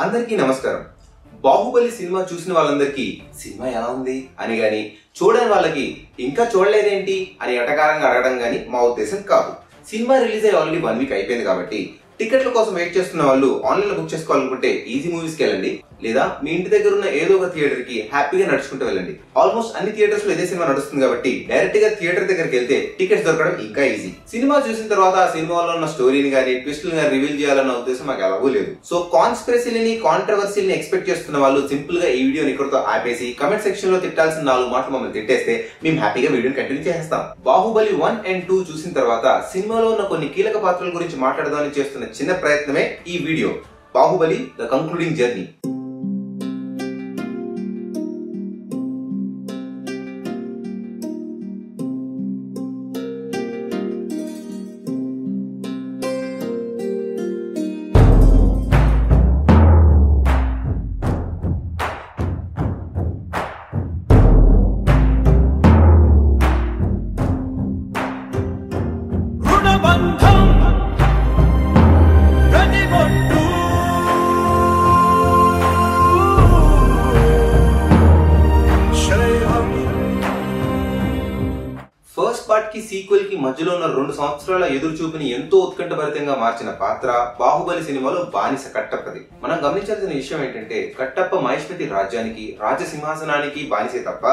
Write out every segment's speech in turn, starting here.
అందరికీ నమస్కారం. బాహుబలి సినిమా చూసిన వాళ్ళందరికీ సినిమా ఎలా ఉంది అని గాని, చూడని వాళ్ళకి ఇంకా చూడలేదేంటి అని ఎటకారంగా అడగడం గాని మా ఉద్దేశం కాదు. సినిమా రిలీజ్ అయ్యి ఆల్రెడీ 1 వీక్ అయిపోయింది కాబట్టి టికెట్ల కోసం వెయిట్ చేస్తున్న వాళ్ళు ఆన్లైన్ లో బుక్ చేసుకోవాలనుకుంటే ఈజీ మూవీస్ కి వెళ్ళండి, లేదా మీ ఇంటి దగ్గర ఉన్న ఏదో ఒక థియేటర్ కి హ్యాపీగా నడుచుకుంటూ వెళ్ళండి. ఆల్మోస్ట్ అన్ని థియేటర్స్ లో ఇదే సినిమా నడుస్తుంది కాబట్టి డైరెక్ట్ గా థియేటర్ దగ్గరికి వెళ్తే టికెట్స్ దొరకడం ఇంకా ఈజీ. సినిమా చూసిన తర్వాత ఆ సినిమాలో ఉన్న స్టోరీని గానీ ట్విస్టులు గానీ రివీల్ చేయాలన్న ఉద్దేశం మాకు ఎలాగూ లేదు. సో కాన్స్పిరసీలని కాంట్రవర్సీని ఎక్స్పెక్ట్ చేస్తున్న వాళ్ళు సింపుల్ గా ఈ వీడియోని ఇక్కడతో ఆపేసి కమెంట్ సెక్షన్ లో తిట్టాల్సిన 4 మాటలు మమ్మల్ని తిట్టేస్తే మేము హ్యాపీగా వీడియోని కంటిన్యూ చేస్తాం. బాహుబలి 1 and 2 చూసిన తర్వాత సినిమాలో ఉన్న కొన్ని కీలక పాత్రల గురించి మాట్లాడదామని చేస్తున్న చిన్న ప్రయత్నమే ఈ video, Baahubali the concluding journey. First part కి సీక్వెల్ కి మధ్యలో ఉన్న 2 సంవత్సరాల ఎదురు చూపుని ఎంతో ఉత్కంఠభరితంగా మార్చిన పాత్ర బాహుబలి సినిమాలో బానిస కట్టప్పది. మనం గమనించాల్సిన విషయం ఏంటంటే కట్టప్ప మహేష్మతి రాజ్యానికి రాజసింహాసనానికి బానిసే తప్ప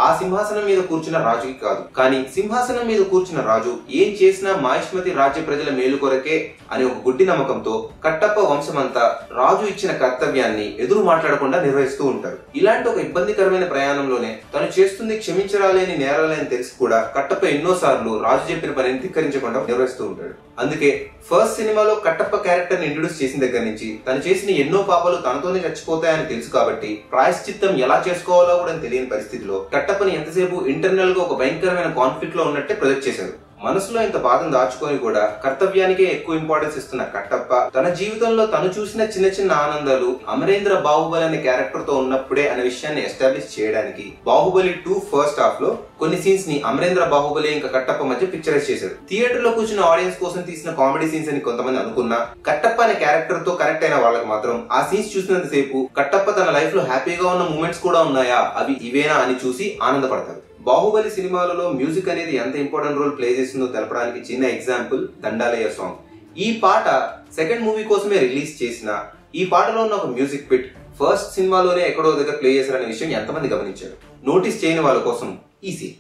ఆ సింహాసనం మీద కూర్చున్న రాజుకి కాదు. కానీ సింహాసనం మీద కూర్చున్న రాజు ఏం చేసినా మహేష్మతి రాజ్య ప్రజల మేలు కొరకే అనే ఒక గుడ్డి నమ్మకంతో కట్టప్ప వంశమంతా రాజు ఇచ్చిన కర్తవ్యాన్ని ఎదురు మాట్లాడకుండా నిర్వహిస్తూ ఉంటారు. ఇలాంటి ఒక ఇబ్బందికరమైన ప్రయాణంలోనే తను చేస్తుంది క్షమించరాలేని నేరాలని తెలిసి కూడా కట్టప్ప ఎన్నోసార్లు రాజు చెప్పిన పనిని ధిక్కరించకుండా నిర్వహిస్తూ ఉంటాడు. అందుకే ఫస్ట్ సినిమాలో కట్టప్ప క్యారెక్టర్ ని ఇంట్రొడ్యూస్ చేసిన దగ్గర నుంచి తను చేసిన ఎన్నో పాపాలు తనతోనే చచ్చిపోతాయని తెలుసు కాబట్టి ప్రాయశ్చిత్తం ఎలా చేసుకోవాలో కూడా తెలియని పరిస్థితిలో కట్టప్పని ఎంతసేపు ఇంటర్నల్ గా ఒక భయంకరమైన కాన్ఫ్లిక్ట్ లో ఉన్నట్టే ప్రొజెక్ట్ చేశారు. మనసులో ఇంత బాధను దాచుకొని కూడా కర్తవ్యానికే ఎక్కువ ఇంపార్టెన్స్ ఇస్తున్న కట్టప్ప తన జీవితంలో తను చూసిన చిన్న చిన్న ఆనందాలు అమరేంద్ర బాహుబలి అనే క్యారెక్టర్ తో ఉన్నప్పుడే అనే విషయాన్ని ఎస్టాబ్లిష్ చేయడానికి బాహుబలి 2 ఫస్ట్ హాఫ్ లో కొన్ని సీన్స్ ని అమరేంద్ర బాహుబలి ఇంకా కట్టప్ప మధ్య పిక్చరైజ్ చేశారు. థియేటర్ లో కూర్చున్న ఆడియన్స్ కోసం తీసిన కామెడీ సీన్స్ అని కొంతమంది అనుకున్నా కట్టప్ప అనే క్యారెక్టర్ తో కనెక్ట్ అయిన వాళ్ళకి మాత్రం ఆ సీన్స్ చూసినంత సేపు కట్టప్ప తన లైఫ్ లో హ్యాపీగా ఉన్న మూమెంట్స్ కూడా ఉన్నాయా, అవి ఇవేనా అని చూసి ఆనందపడతారు. బాహుబలి సినిమాలలో మ్యూజిక్ అనేది ఎంత ఇంపార్టెంట్ రోల్ ప్లే చేసిందో తెలపడానికి చిన్న ఎగ్జాంపుల్ దండాలయ్య సాంగ్. ఈ పాట సెకండ్ మూవీ కోసమే రిలీజ్ చేసిన ఈ పాటలో ఉన్న ఒక మ్యూజిక్ బిట్ ఫస్ట్ సినిమాలోనే ఎక్కడో దగ్గర ప్లే చేశారనే విషయం ఎంతమంది గమనించారు? నోటీస్ చేయని వాళ్ళ కోసం ఈజీ.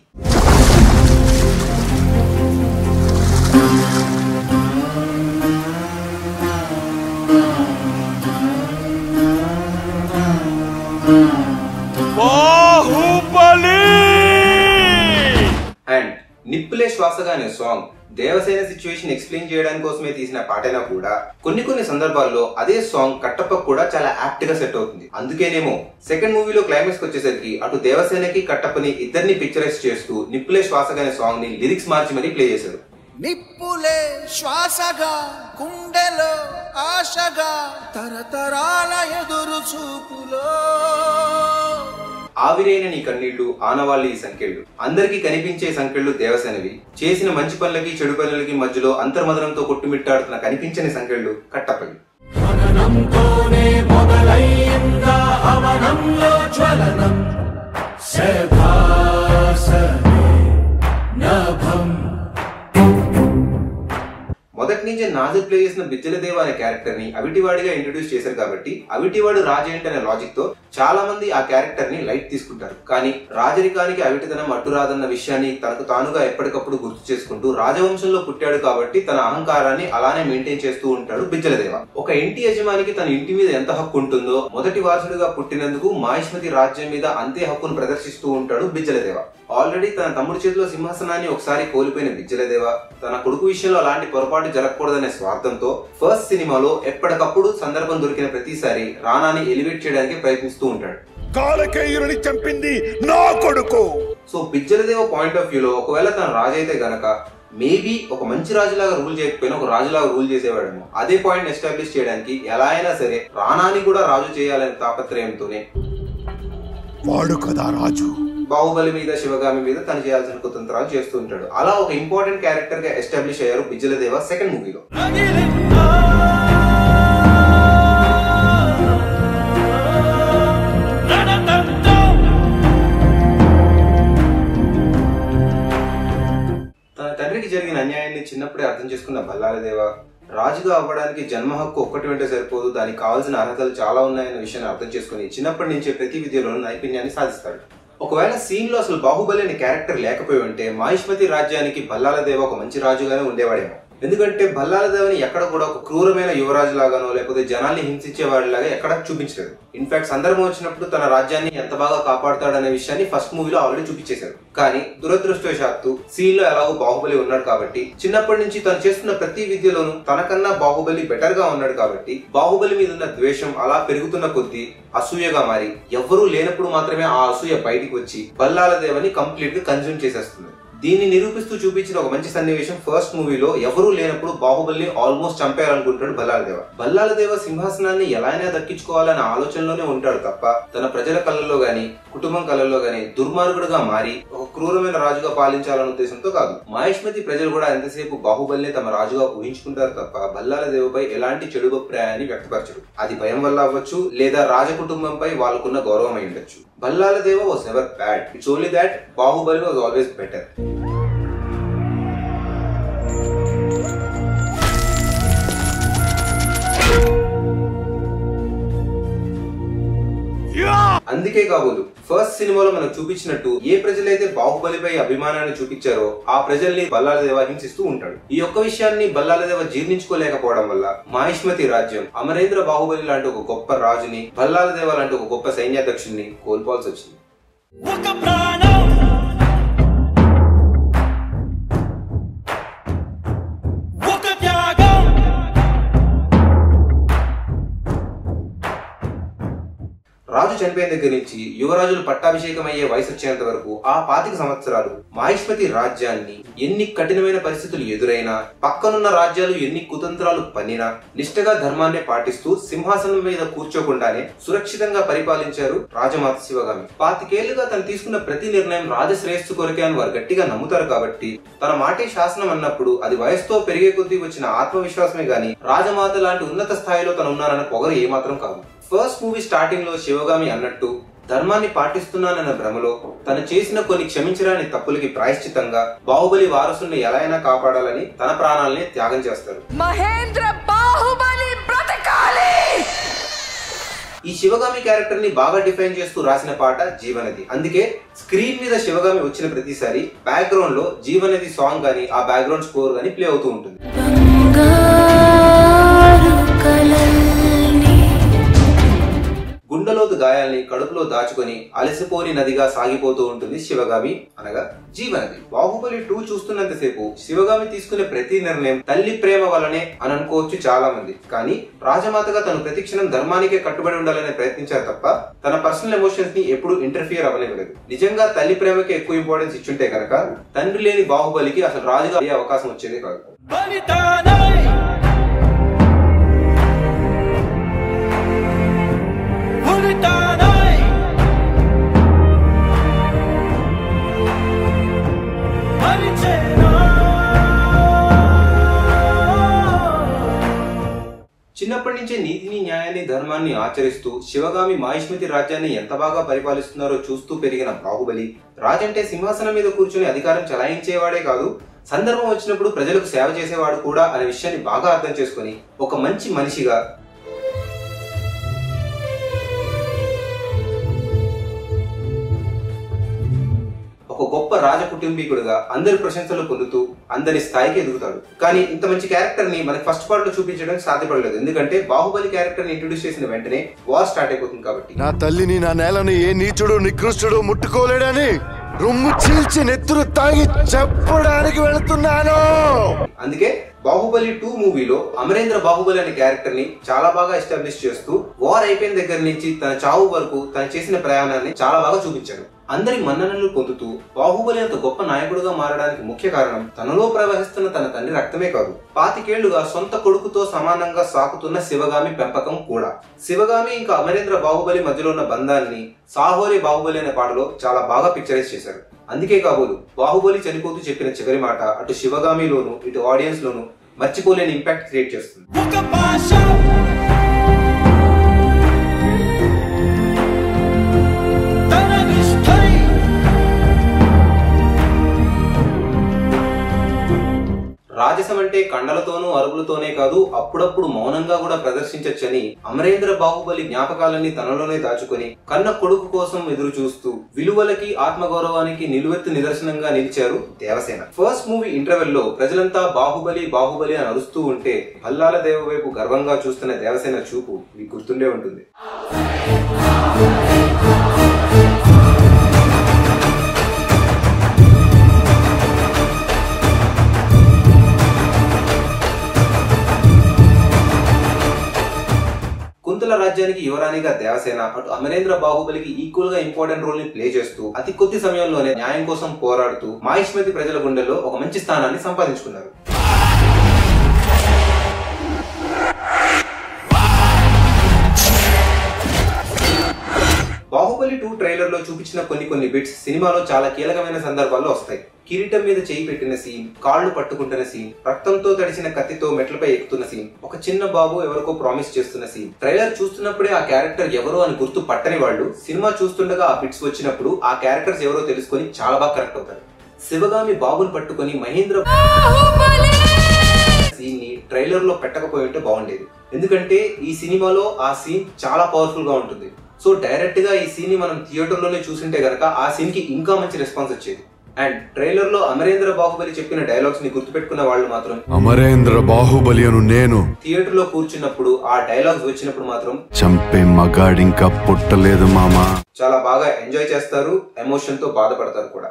అండ్ నిప్పులే శ్వాసగా అనే సాంగ్ దేవసేన సిచ్యువేషన్ ఎక్స్ప్లెయిన్ చేయడానికి కోసమే తీసిన పాటైనా కూడా కొన్ని సందర్భాల్లో అదే సాంగ్ కట్టప్ప కూడా చాలా యాప్ట్ గా సెట్ అవుతుంది. అందుకేనేమో సెకండ్ మూవీలో క్లైమాక్స్ వచ్చేసరికి అటు దేవసేనకి కట్టప్పని ఇద్దరిని పిక్చరైజ్ చేస్తూ నిప్పులే శ్వాసగా అనే సాంగ్ ని లిరిక్స్ మార్చి మరీ ప్లే చేశారు. నిప్పులే శ్వాసగా గుండెలో ఆశగా తరతరాల ఎదురు చూపులో ఆవిరైన నీ కన్నీళ్లు ఆనవాళ్ళు ఈ సంఖ్యలు, అందరికీ కనిపించే సంఖ్యలు దేవసేనవి, చేసిన మంచి పనులకి చెడు పనులకి మధ్యలో అంతర్మదనంతో కొట్టుమిట్టాడుతున్న కనిపించని సంఖ్యలు కట్టప్పవి. మొదటి నుంచే నాజర్ ప్లే చేసిన బిజ్జలదేవ అనే క్యారెక్టర్ ని అవిటివాడిగా ఇంట్రొడ్యూస్ చేశారు కాబట్టి అవిటివాడు రాజేంటి అనే లాజిక్ తో చాలా మంది ఆ క్యారెక్టర్ ని లైట్ తీసుకుంటారు. కానీ రాజరికానికి అవిటితనం అడ్డురాదన్న విషయాన్ని తనకు తానుగా ఎప్పటికప్పుడు గుర్తు చేసుకుంటూ రాజవంశంలో పుట్టాడు కాబట్టి తన అహంకారాన్ని అలానే మెయింటైన్ చేస్తూ ఉంటాడు బిజ్జలదేవ. ఒక ఇంటి యజమానికి తన ఇంటి మీద ఎంత హక్కు ఉంటుందో మొదటి వారసుడిగా పుట్టినందుకు మహేష్మతి రాజ్యం మీద అంతే హక్కును ప్రదర్శిస్తూ ఉంటాడు బిజ్జలదేవ. ఆల్రెడీ తన తమ్ముడి చేతిలో సింహాసనాన్ని ఒకసారి కోల్పోయిన బిజ్జలదేవ తన కొడుకు విషయంలో అలాంటి పొరపాటు జరగకూడదనే స్వార్థంతో ఫస్ట్ సినిమాలో ఎప్పటికప్పుడు సందర్భం దొరికిన ప్రతిసారి రానాని ఎలివేట్ చేయడానికి ప్రయత్నిస్తూ ఉంటాడు. కాలకేయుని చంపింది నా కొడుకు. సో బిజ్జలదేవ పాయింట్ ఆఫ్ వ్యూలో ఒకవేళ తన రాజు అయితే గనక మేబీ ఒక మంచి రాజులాగా రూల్ చేయకపోయినా ఒక రాజులాగా రూల్ చేసేవాడేమో. అదే పాయింట్ ఎస్టాబ్లిష్ చేయడానికి ఎలా అయినా సరే రానాని కూడా రాజు చేయాలనే తాపత్రయంతోనే వాడు కదా రాజు బాహుబలి మీద శివగామి మీద తను చేయాల్సిన కుతంత్రాలు చేస్తూ ఉంటాడు. అలా ఒక ఇంపార్టెంట్ క్యారెక్టర్ గా ఎస్టాబ్లిష్ అయ్యారు బిజ్జలదేవ సెకండ్ మూవీలో. చిన్నప్పుడే అర్థం చేసుకున్న బల్లాలదేవ రాజుగా అవ్వడానికి జన్మ హక్కు ఒక్కటి వెంట సరిపోదు, దానికి కావాల్సిన అర్హతలు చాలా ఉన్నాయన్న విషయాన్ని అర్థం చేసుకుని చిన్నప్పటి నుంచే ప్రతి విద్యలోనూ నైపుణ్యాన్ని సాధిస్తాడు. ఒకవేళ సీన్ లో అసలు బాహుబలి అనే క్యారెక్టర్ లేకపోయి ఉంటే మాహిష్మతి రాజ్యానికి బల్లాలదేవ ఒక మంచి రాజుగానే ఉండేవాడేమో. ఎందుకంటే బల్లాలదేవని ఎక్కడ కూడా ఒక క్రూరమైన యువరాజు లాగానో లేకపోతే జనాల్ని హింసించేవాడిలాగా ఎక్కడ చూపించలేదు. ఇన్ఫాక్ట్ సందర్భం వచ్చినప్పుడు తన రాజ్యాన్ని ఎంత బాగా కాపాడుతాడనే విషయాన్ని ఫస్ట్ మూవీలో ఆల్రెడీ చూపించేశారు. కానీ దురదృష్టవశాత్తు సీన్ లో ఎలాగో బాహుబలి ఉన్నాడు కాబట్టి చిన్నప్పటి నుంచి తను చేస్తున్న ప్రతి విద్యలోనూ తనకన్నా బాహుబలి బెటర్ గా ఉన్నాడు కాబట్టి బాహుబలి మీద ఉన్న ద్వేషం అలా పెరుగుతున్న కొద్దీ అసూయగా మారి ఎవ్వరూ లేనప్పుడు మాత్రమే ఆ అసూయ బయటికి వచ్చి బల్లాలదేవని కంప్లీట్ గా కన్జ్యూమ్ చేసేస్తుంది. దీన్ని నిరూపిస్తూ చూపించిన ఒక మంచి సన్నివేశం ఫస్ట్ మూవీలో ఎవరూ లేనప్పుడు బాహుబలిని ఆల్మోస్ట్ చంపేయాలనుకుంటాడు బల్లాలదేవ. బల్లాలదేవ సింహాసనాన్ని ఎలా అయినా దక్కించుకోవాలనే ఆలోచనలోనే ఉంటాడు తప్ప తన ప్రజల కళ్ళల్లో గాని కుటుంబం కళ్ళల్లో గాని దుర్మార్గుడుగా మారి ఒక క్రూరమైన రాజుగా పాలించాలన్న ఉద్దేశంతో కాదు. మాహిష్మతి ప్రజలు కూడా ఎంతసేపు బాహుబలిని తమ రాజుగా ఊహించుకుంటారు తప్ప బల్లాలదేవపై ఎలాంటి చెడు అభిప్రాయాన్ని వ్యక్తపరచరు. అది భయం వల్ల అవ్వచ్చు లేదా రాజకుటుంబంపై వాళ్ళకున్న గౌరవం అయి ఉండొచ్చు. Balaladewa was never bad. It's only that Bahubali was always better. అందుకే కాబోలు ఫస్ట్ సినిమాలో మనకు చూపించినట్టు ఏ ప్రజలైతే బాహుబలిపై అభిమానాన్ని చూపించారో ఆ ప్రజల్ని బల్లాలదేవ హింసిస్తూ ఉంటాడు. ఈ ఒక్క విషయాన్ని బల్లాలదేవ జీర్ణించుకోలేకపోవడం వల్ల మాహిష్మతి రాజ్యం అమరేంద్ర బాహుబలి లాంటి ఒక గొప్ప రాజుని బల్లాలదేవ లాంటి ఒక గొప్ప సైన్యాధ్యక్షుడిని కోల్పోవాల్సి వచ్చింది. రాజు చనిపోయిన దగ్గర నుంచి యువరాజులు పట్టాభిషేకం అయ్యే వయసు వచ్చేంత వరకు ఆ 25 సంవత్సరాలు మాహిష్మతి రాజ్యాన్ని ఎన్ని కఠినమైన పరిస్థితులు ఎదురైనా పక్కనున్న రాజ్యాలు ఎన్ని కుతంత్రాలు పన్నినా నిష్ఠగా ధర్మాన్ని పాటిస్తూ సింహాసనం మీద కూర్చోకుండానే సురక్షితంగా పరిపాలించారు రాజమాత శివగామి. 25 ఏళ్లుగా తను తీసుకున్న ప్రతి నిర్ణయం రాజశ్రేయస్సు కొరకే అని వారు గట్టిగా నమ్ముతారు కాబట్టి తన మాటే శాసనం అన్నప్పుడు అది వయసుతో పెరిగే కొద్దీ వచ్చిన ఆత్మవిశ్వాసమే గాని రాజమాత లాంటి ఉన్నత స్థాయిలో తను ఉన్నారన్న పొగరు ఏమాత్రం కాదు. ఫస్ట్ మూవీ స్టార్టింగ్ లో శివగామి అన్నట్టు ధర్మాన్ని పాటిస్తున్నానన్న భ్రమలో తను చేసిన కొన్ని క్షమించరాని తప్పులకి ప్రాయశ్చితంగా బాహుబలి వారసుల్ని ఎలా అయినా కాపాడాలని తన ప్రాణాలని త్యాగం చేస్తారు. మహేంద్ర బాహుబలి బ్రతకాలి. ఈ శివగామి క్యారెక్టర్ ని బాగా డిఫైన్ చేస్తూ రాసిన పాట జీవనది. అందుకే స్క్రీన్ మీద శివగామి వచ్చిన ప్రతిసారి బ్యాక్గ్రౌండ్ లో జీవనది సాంగ్ గానీ ఆ బ్యాక్గ్రౌండ్ స్కోర్ గానీ ప్లే అవుతూ ఉంటుంది. గుండెలోతు గాయాల్ని కడుపులో దాచుకొని అలసిపోని నదిగా సాగిపోతూ ఉంటుంది శివగామి అనగా జీవనది. బాహుబలి 2 చూస్తున్నంతసేపు శివగామి తీసుకునే ప్రతి నిర్ణయం తల్లి ప్రేమ వల్లనే అని అనుకోవచ్చు చాలా మంది. కానీ రాజమాతగా తను ప్రతిక్షణం ధర్మానికే కట్టుబడి ఉండాలని ప్రయత్నించారు తప్ప తన పర్సనల్ ఎమోషన్స్ ని ఎప్పుడు ఇంటర్ఫియర్ అవ్వనివ్వలేదు. నిజంగా తల్లి ప్రేమకి ఎక్కువ ఇంపార్టెన్స్ ఇచ్చుంటే కనుక తండ్రి లేని బాహుబలికి అసలు రాజుగా అయ్యే అవకాశం వచ్చేది కాదు. చిన్నప్పటి నుంచే నీతిని న్యాయాన్ని ధర్మాన్ని ఆచరిస్తూ శివగామి మాహిష్మతి రాజ్యాన్ని ఎంత బాగా పరిపాలిస్తున్నారో చూస్తూ పెరిగిన బాహుబలి రాజంటే సింహాసనం మీద కూర్చుని అధికారం చలాయించేవాడే కాదు సందర్భం వచ్చినప్పుడు ప్రజలకు సేవ చేసేవాడు కూడా అనే విషయాన్ని బాగా అర్థం చేసుకుని ఒక మంచి మనిషిగా ఒక గొప్ప రాజ కుటుంబీకుడుగా అందరి ప్రశంసలు పొందుతూ అందరి స్థాయికి ఎదుగుతాడు. కానీ ఇంత మంచి క్యారెక్టర్ ని మనకి ఫస్ట్ పార్ట్ లో చూపించడానికి సాధ్యపడలేదు. ఎందుకంటే బాహుబలి క్యారెక్టర్ ని ఇంట్రొడ్యూస్ చేసిన వెంటనే వార్ స్టార్ట్ అయిపోతుంది కాబట్టి. నా తల్లిని నా నేలని ఏ నీచుడు నికృష్టుడు ముట్టుకోలేడని రొమ్ము చీల్చి నెత్తురు తాగి చెప్పడానికి వెళుతున్నాను. అందుకే బాహుబలి 2 మూవీలో అమరేంద్ర బాహుబలి అనే క్యారెక్టర్ ని చాలా బాగా ఎస్టాబ్లిష్ చేస్తూ వార్ అయిపోయిన దగ్గర నుంచి తన చావు వరకు తను చేసిన ప్రయాణాన్ని చాలా బాగా చూపించాడు. అందరి మన్ననలు పొందుతూ బాహుబలి అంత గొప్ప నాయకుడుగా మారడానికి ముఖ్య కారణం తనలో ప్రవహిస్తున్న తన తండ్రి రక్తమే కాదు 25 ఏళ్లుగా సొంత కొడుకుతో సమానంగా సాకుతున్న శివగామి పెంపకం కూడా. శివగామి ఇంకా అమరేంద్ర బాహుబలి మధ్యలో ఉన్న బంధాన్ని సాహోరే బాహుబలి అనే పాటలో చాలా బాగా పిక్చరైజ్ చేశారు. అందుకే కాబోలు బాహుబలి చనిపోతూ చెప్పిన చివరి మాట అటు శివగామిలోను ఇటు ఆడియన్స్ లోను మర్చిపోలేని ఇంపాక్ట్ క్రియేట్ చేస్తుంది. రాజసం అంటే కండలతోనూ అరుపులతోనే కాదు అప్పుడప్పుడు మౌనంగా కూడా ప్రదర్శించొచ్చని అమరేంద్ర బాహుబలి జ్ఞాపకాలన్నీ తనలోనే దాచుకొని కన్న కొడుకు కోసం ఎదురు చూస్తూ విలువలకి ఆత్మగౌరవానికి నిలువెత్తు నిదర్శనంగా నిలిచారు దేవసేన. ఫస్ట్ మూవీ ఇంటర్వెల్ లో ప్రజలంతా బాహుబలి బాహుబలి అని అరుస్తూ ఉంటే భల్లాల దేవ వైపు గర్వంగా చూస్తున్న దేవసేన చూపు మీకు గుర్తుండే ఉంటుంది. కుంతల రాజ్యానికి యువరాణిగా దేవసేన అటు అమరేంద్ర బాహుబలికి ఈక్వల్ గా ఇంపార్టెంట్ రోల్ ని ప్లే చేస్తూ అతి కొద్ది సమయంలోనే న్యాయం కోసం పోరాడుతూ మాహిష్మతి ప్రజల గుండెల్లో ఒక మంచి స్థానాన్ని సంపాదించుకున్నారు. బాహుబలి 2 ట్రైలర్ లో చూపించిన కొన్ని బిట్స్ సినిమాలో చాలా కీలకమైన సందర్భాల్లో వస్తాయి. కిరీటం మీద చేయి పెట్టిన సీన్, కాళ్లు పట్టుకుంటున్న సీన్, రక్తంతో తడిసిన కత్తితో మెట్లపై ఎక్కుతున్న సీన్, ఒక చిన్న బాబు ఎవరికో ప్రామిస్ చేస్తున్న సీన్. ట్రైలర్ చూస్తున్నప్పుడే ఆ క్యారెక్టర్ ఎవరో అని గుర్తు పట్టని వాళ్ళు సినిమా చూస్తుండగా ఆ బిట్స్ వచ్చినప్పుడు ఆ క్యారెక్టర్స్ ఎవరో తెలుసుకొని చాలా బాగా కరెక్ట్ అవుతారు. శివగామి బాబుని పట్టుకొని మహేంద్ర సీన్ ని ట్రైలర్ లో పెట్టకపోయి ఉంటే బాగుండేది. ఎందుకంటే ఈ సినిమాలో ఆ సీన్ చాలా పవర్ఫుల్ గా ఉంటుంది. సో డైరెక్ట్ గా ఈ సీన్ ని మనం థియేటర్ లోనే చూసింటే గనక ఆ సీన్ కి ఇంకా మంచి రెస్పాన్స్ వచ్చేది. అండ్ ట్రైలర్ లో అమరేంద్ర బాహుబలి చెప్పిన డైలాగ్స్ ని గుర్తుపెట్టుకున్న వాళ్ళు మాత్రం అమరేంద్ర బాహుబలి అను నేను థియేటర్ లో కూర్చున్నప్పుడు ఆ డైలాగ్స్ వచ్చినప్పుడు మాత్రం చంపే మగాడింకా పుట్టలేదు మామా చాలా బాగా ఎంజాయ్ చేస్తారు, ఎమోషన్ తో బాధపడతారు కూడా.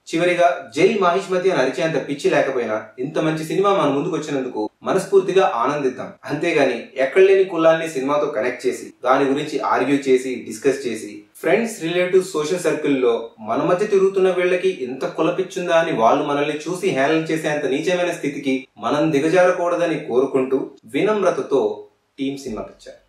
చివరిగా జై మాహిష్మతి అని అరిచేంత పిచ్చి లేకపోయినా ఇంత మంచి సినిమా మన ముందుకు వచ్చినందుకు మనస్ఫూర్తిగా ఆనందిద్దాం. అంతేగాని ఎక్కడ లేని కులాల్ని సినిమాతో కనెక్ట్ చేసి దాని గురించి ఆర్గ్యూ చేసి డిస్కస్ చేసి ఫ్రెండ్స్, రిలేటివ్స్, సోషల్ సర్కిల్లో మన మధ్య తిరుగుతున్న వీళ్ళకి ఎంత కులపిచ్చుందా అని వాళ్ళు మనల్ని చూసి హేళన చేసేంత నీచమైన స్థితికి మనం దిగజారకూడదని కోరుకుంటూ వినమ్రతతో టీమ్ సినిమా పిక్చర్.